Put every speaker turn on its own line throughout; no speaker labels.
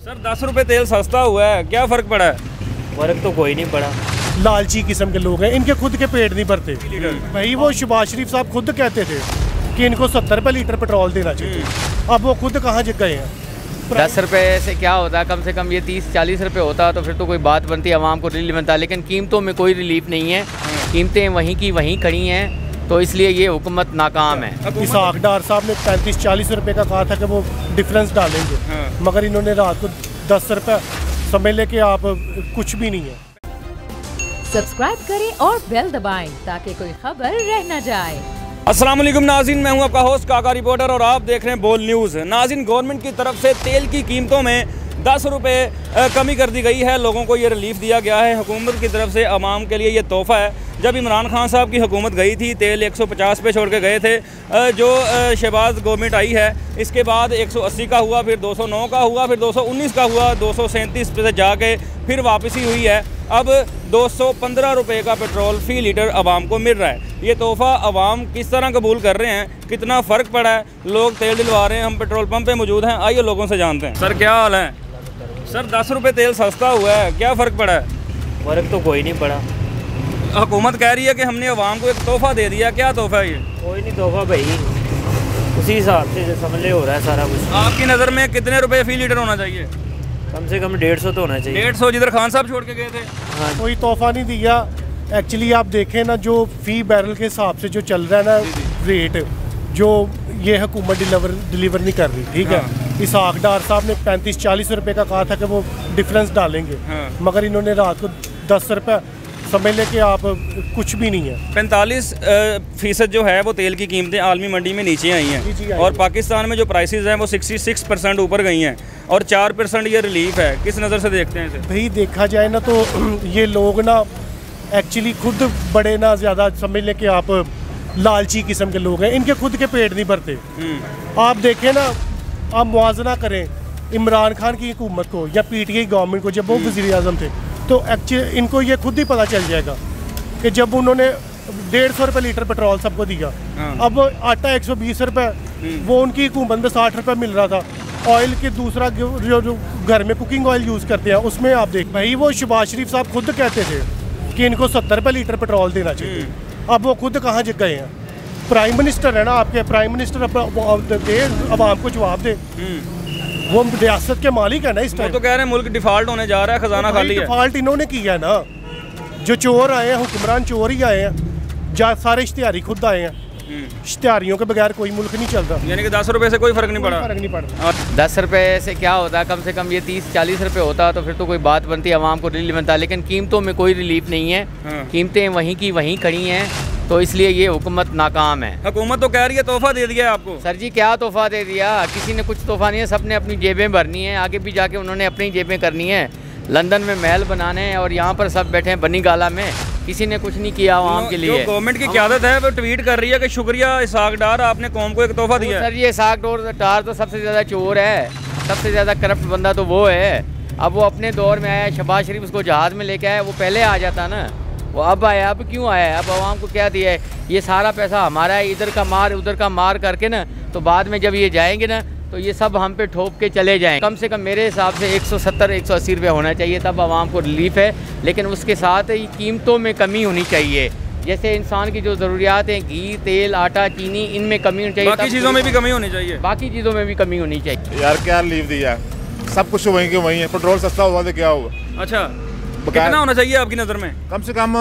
Sir 10 रुपए तेल सस्ता हुआ है, क्या फ़र्क पड़ा है?
फ़र्क तो कोई नहीं पड़ा।
लालची किस्म के लोग हैं, इनके खुद के पेट नहीं भरते भाई। वो शहबाज शरीफ साहब खुद कहते थे कि इनको 70 रुपये लीटर पेट्रोल देना चाहिए। अब वो खुद कहाँ गए हैं?
10 रुपये से क्या होता है, कम से कम ये 30-40 रुपये होता तो फिर तो कोई बात बनती, आवाम को रिलीफ बनता। लेकिन कीमतों में कोई रिलीफ नहीं है, कीमतें वहीं की वहीं खड़ी हैं, तो इसलिए ये हुकूमत नाकाम है।
इसाक डार साहब ने 35-40 रुपये का कहा था कि वो डिफरेंस डालेंगे, मगर इन्होंने रात को 10 रुपये समझ ले कि आप कुछ भी नहीं है।
सब्सक्राइब करें और बेल दबाएं ताकि कोई खबर रह न जाए।
अस्सलाम वालेकुम नाज़रीन, मैं हूं आपका होस्ट काका रिपोर्टर और आप देख रहे हैं बोल न्यूज़। नाज़रीन, गवर्नमेंट की तरफ से तेल की कीमतों में 10 रुपये कमी कर दी गई है। लोगों को ये रिलीफ दिया गया है हुकूमत की तरफ से, अवाम के लिए ये तोहफ़ा है। जब इमरान खान साहब की हुकूमत गई थी, तेल 150 पे छोड़ के गए थे। जो शहबाज गवर्नमेंट आई है, इसके बाद 180 का हुआ, फिर 209 का हुआ, फिर 219 का हुआ, 237 पे से जाके फिर वापसी हुई है। अब 215 रुपये का पेट्रोल फ़ी लीटर आवाम को मिल रहा है। ये तोहफ़ा आवाम किस तरह कबूल कर रहे हैं, कितना फ़र्क पड़ा है, लोग तेल दिलवा रहे हैं। हम पेट्रोल पंप पे मौजूद हैं, आइए लोगों से जानते हैं। सर क्या हाल है? सर 10 रुपये तेल सस्ता हुआ है, क्या फ़र्क पड़ा है?
फ़र्क तो कोई नहीं पड़ा।
हुकूमत कह रही है कि हमने आवाम को एक तोहफ़ा दे दिया, क्या तोहफ़ा है ये?
कोई नहीं तोहफ़ा भाई, उसी हिसाब से समझ ले हो रहा है सारा कुछ।
आपकी नज़र में कितने रुपए फ़ी लीटर होना चाहिए?
कम से कम 150 तो होना चाहिए।
150 जिधर खान साहब छोड़ के गए थे।
हाँ,
कोई तोहफ़ा नहीं दिया। एक्चुअली आप देखें ना, जो फ़ी बैरल के हिसाब से जो चल रहा है ना रेट, जो ये हुकूमत डिलीवर नहीं कर रही, ठीक है। इसाक डार साहब ने 35-40 रुपये का कहा था कि वो डिफरेंस डालेंगे, मगर इन्होंने रात को 10 रुपये समझ ले कि आप कुछ भी नहीं है।
45% जो है वो तेल की कीमतें आलमी मंडी में नीचे आई हैं, और पाकिस्तान में जो प्राइसेस हैं वो 66% ऊपर गई हैं, और 4% ये रिलीफ है। किस नज़र से देखते हैं इसे? भाई
देखा जाए ना तो ये लोग ना एक्चुअली खुद बड़े ना ज़्यादा समझ ले कि आप लालची किस्म के लोग हैं, इनके खुद के पेट नहीं भरते। आप देखें ना, आप मुआवजा करें इमरान खान की हुकूमत को या PTI गवर्नमेंट को, जब वो वज़ीर आज़म थे, तो एक्चुअली इनको ये खुद ही पता चल जाएगा कि जब उन्होंने 150 रुपये लीटर पेट्रोल सबको दिया, अब आटा 120 रुपये, वो उनकी हुकूमत में 60 रुपये मिल रहा था। ऑयल के दूसरा जो घर में कुकिंग ऑयल यूज़ करते हैं, उसमें आप देख भाई, वो शहबाज शरीफ साहब खुद कहते थे कि इनको 70 रुपये लीटर पेट्रोल देना चाहिए। अब वो खुद कहाँ गए हैं? प्राइम मिनिस्टर है ना आपके, प्राइम मिनिस्टर आवाम को जवाब दे। वो रियासत के मालिक है ना इस टाइम।
तो कह रहे हैं मुल्क डिफॉल्ट होने जा रहा है, खजाना खाली है।
डिफॉल्ट इन्होंने किया है ना, जो चोर आए हैं, हुक्मरान चोर ही आए हैं, जहाँ सारे इश्तिहारी खुद आए हैं। इश्तिहारियों के बगैर कोई मुल्क नहीं चलता।
यानी कि 10 रुपये से कोई फ़र्क नहीं पड़ा।
10 रुपये से क्या होता है, कम से कम ये 30-40 रुपये होता तो फिर तो कोई बात बनती, आवाम को रिलीफ बनता। लेकिन कीमतों में कोई रिलीफ नहीं है, कीमतें वहीं की वहीं खड़ी हैं, तो इसलिए ये हुकूमत नाकाम है।
हुकूमत तो कह रही है तोहफ़ा दे दिया है आपको।
सर जी क्या तोहफ़ा दे दिया, किसी ने कुछ तोहफ़ा नहीं है, सब ने अपनी जेबें भरनी है, आगे भी जाके उन्होंने अपनी जेबें करनी है। लंदन में महल बनाने हैं और यहाँ पर सब बैठे हैं बनी गाला में, किसी ने कुछ नहीं किया आवाम के लिए।
गवर्नमेंट की क़यादत है वो ट्वीट कर रही है कि शुक्रिया इसाक डार, आपने कौम को एक तोहफ़ा दिया।
सर ये इसाक डार तो सबसे ज़्यादा चोर है, सबसे ज़्यादा करप्ट बंदा तो वो है। अब वो अपने दौर में आया, शहबाज शरीफ उसको जहाज़ में लेके आया, वो पहले आ जाता ना, वो अब आया, अब क्यों आया है? अब आवाम को क्या दिया है? ये सारा पैसा हमारा है, इधर का मार उधर का मार करके ना, तो बाद में जब ये जाएंगे ना, तो ये सब हम पे ठोक के चले जाएं। कम से कम मेरे हिसाब से 170-180 रुपये होना चाहिए, तब आवाम को रिलीफ है। लेकिन उसके साथ ही कीमतों में कमी होनी चाहिए। जैसे इंसान की जो ज़रूरियात हैं, घी, तेल, आटा, चीनी, इनमें कमी होनी चाहिए,
बाकी चीज़ों में भी कमी होनी चाहिए।
बाकी चीज़ों में भी कमी होनी चाहिए।
यार क्या रिलीफ दिया, सब कुछ वहीं के वहीं है। पेट्रोल सस्ता हुआ तो क्या हुआ?
अच्छा, कितना होना चाहिए आपकी नज़र में?
कम से कम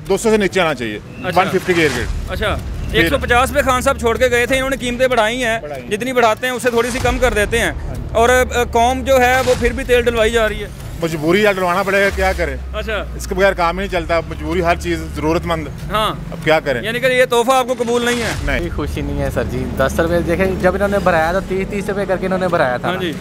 200 से नीचे आना चाहिए। 150 के इर्द।
अच्छा, 150 पे खान साहब छोड़ के गए थे, इन्होंने कीमतें बढ़ाई हैं, जितनी बढ़ाते हैं उससे थोड़ी सी कम कर देते हैं, और कौम जो है वो फिर भी तेल डलवाई जा रही है।
मजबूरी यार, डलवाना पड़ेगा, क्या करें।
अच्छा,
इसके बगैर काम ही नहीं चलता, मजबूरी हर चीज़ ज़रूरतमंद।
हाँ,
अब क्या करें।
यानी कि ये तोहफ़ा आपको कबूल नहीं है?
नहीं,
खुशी नहीं है सर जी। 10 रुपये देखें, जब इन्होंने भराया तो 30-30 रुपये करके इन्होंने भराया था।
हाँ जी।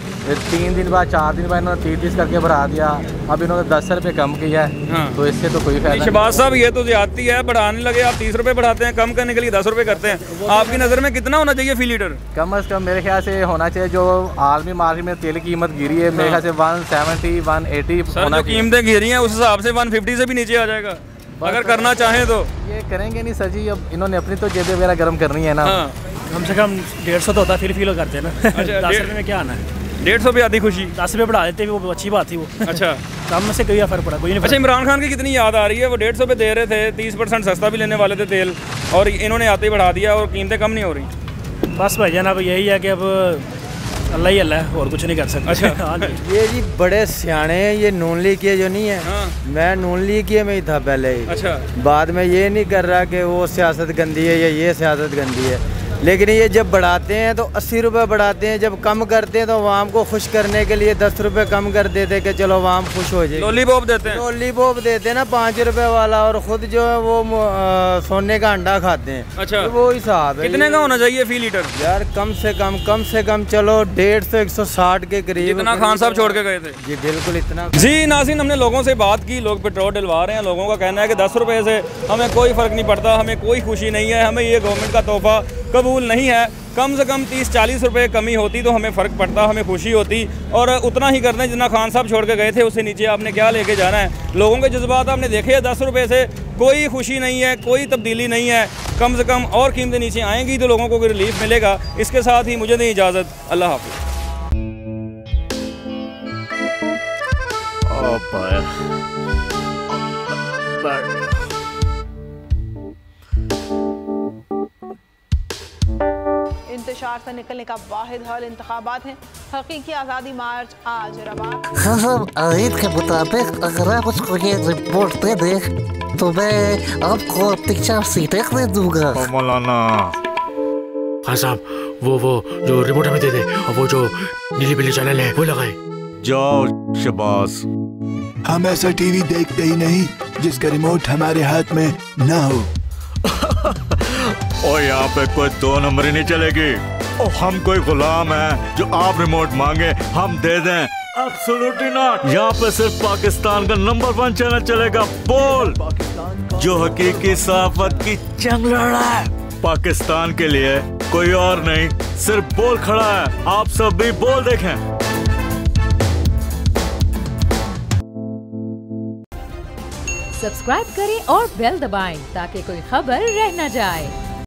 3 दिन बाद 4 दिन बाद इन्होंने 30-30 करके भरा दिया। अब इन्होंने 10 रुपये कम किया है। हाँ। तो इससे तो कोई फायदा।
शहबाज साहब ये तो ज्यादती है, बढ़ाने लगे आप 30 रुपये बढ़ाते हैं, कम करने के लिए 10 रुपये करते हैं। आपकी नज़र में कितना होना चाहिए फ़ी लीटर?
कम अज़ कम मेरे ख्याल से होना चाहिए, जो आलमी मार्केट में तेल की कीमत गिरी है, मेरे ख्याल से 170-180 होना।
कीमतें गिरी हैं उस हिसाब से 150 से भी नीचे आ जाएगा अगर करना चाहें तो।
ये करेंगे नहीं सर जी, अब इन्होंने अपनी तो जेबें वगैरह गर्म करनी है ना।
कम से कम 150 तो होता, फिर फील करते हैं ना। 10 रुपये में क्या आना है?
150 पे आधी खुशी।
10 रुपये बढ़ा देते वो अच्छी बात थी वो।
अच्छा
कम से कोई फर्क पड़ा कोई नहीं।
अच्छा, इमरान खान की कितनी याद आ रही है, वो 150 पे दे रहे थे, 30% सस्ता भी लेने वाले थे तेल, और इन्होंने आते ही बढ़ा दिया और कीमतें कम नहीं हो रही।
बस भाईजान अब यही है कि अब अल्लाह ही अल्लाह है, और कुछ नहीं कर सकते।
अच्छा
हाँ जी।
ये जी बड़े सियाने हैं, ये नून लीग के जो नहीं है।
हाँ।
मैं नून लीग के में ही था पहले ही।
अच्छा,
बाद में ये नहीं कर रहा कि वो सियासत गंदी है या ये सियासत गंदी है, लेकिन ये जब बढ़ाते हैं तो 80 रुपये बढ़ाते हैं, जब कम करते हैं तो आवाम को खुश करने के लिए 10 रुपये कम कर देते कि चलो आवाम खुश हो जाए।
लॉलीपॉप देते हैं,
लॉलीपॉप देते हैं ना 5 रुपये वाला, और ख़ुद जो है वो सोने का अंडा खाते हैं।
अच्छा,
तो वो हिसाब है।
कितने का होना चाहिए फी लीटर?
यार कम से कम चलो 150-160 के करीब।
जितना खान साहब छोड़ के गए थे।
जी बिल्कुल इतना।
जी नाज़रीन, हमने लोगों से बात की, लोग पेट्रोल डलवा रहे हैं। लोगों का कहना है कि 10 रुपये से हमें कोई फ़र्क नहीं पड़ता, हमें कोई खुशी नहीं है, हमें ये गवर्नमेंट का तोहफ़ा कबूल नहीं है। कम से कम 30-40 रुपये कमी होती तो हमें फ़र्क पड़ता, हमें खुशी होती, और उतना ही करना है जितना खान साहब छोड़ के गए थे, उससे नीचे आपने क्या लेके जाना है। लोगों के जज्बात आपने देखे हैं, 10 रुपये से कोई खुशी नहीं है, कोई तब्दीली नहीं है। कम से कम और कीमतें नीचे आएंगी तो लोगों को कोई रिलीफ मिलेगा। इसके साथ ही मुझे दें इजाज़त, अल्लाह हाफ़िज़।
इंतशार से निकलने का वाहिद हल इंतखाबात हैं। हकीकी आज़ादी मार्च आज रवा।
हाँ, आयत के मुताबिक अगर आप उसको ये रिपोर्ट दे दे तो मैं आपको अपनी 4 सीटें दे दूंगा।
मौलाना
हाँ साहब, वो जो रिपोर्ट हमें दे दे, और वो जो नीली पीली चैनल है वो लगाए।
जाओ शबाज।
हम ऐसा टीवी देखते ही नहीं जिसका रिमोट हमारे हाथ में ना हो।
और यहाँ पे कोई 2 नंबर ही नहीं चलेगी। और हम कोई गुलाम है जो आप रिमोट मांगे हम दे दें? Absolutely not. यहाँ पे सिर्फ पाकिस्तान का नंबर 1 चैनल चलेगा, बोल, जो हकीकी सहाफत की जंग लड़ रहा है। पाकिस्तान के लिए कोई और नहीं, सिर्फ बोल खड़ा है। आप सब भी बोल देखें।
सब्सक्राइब करें और बेल दबाएं ताकि कोई खबर रह न जाए।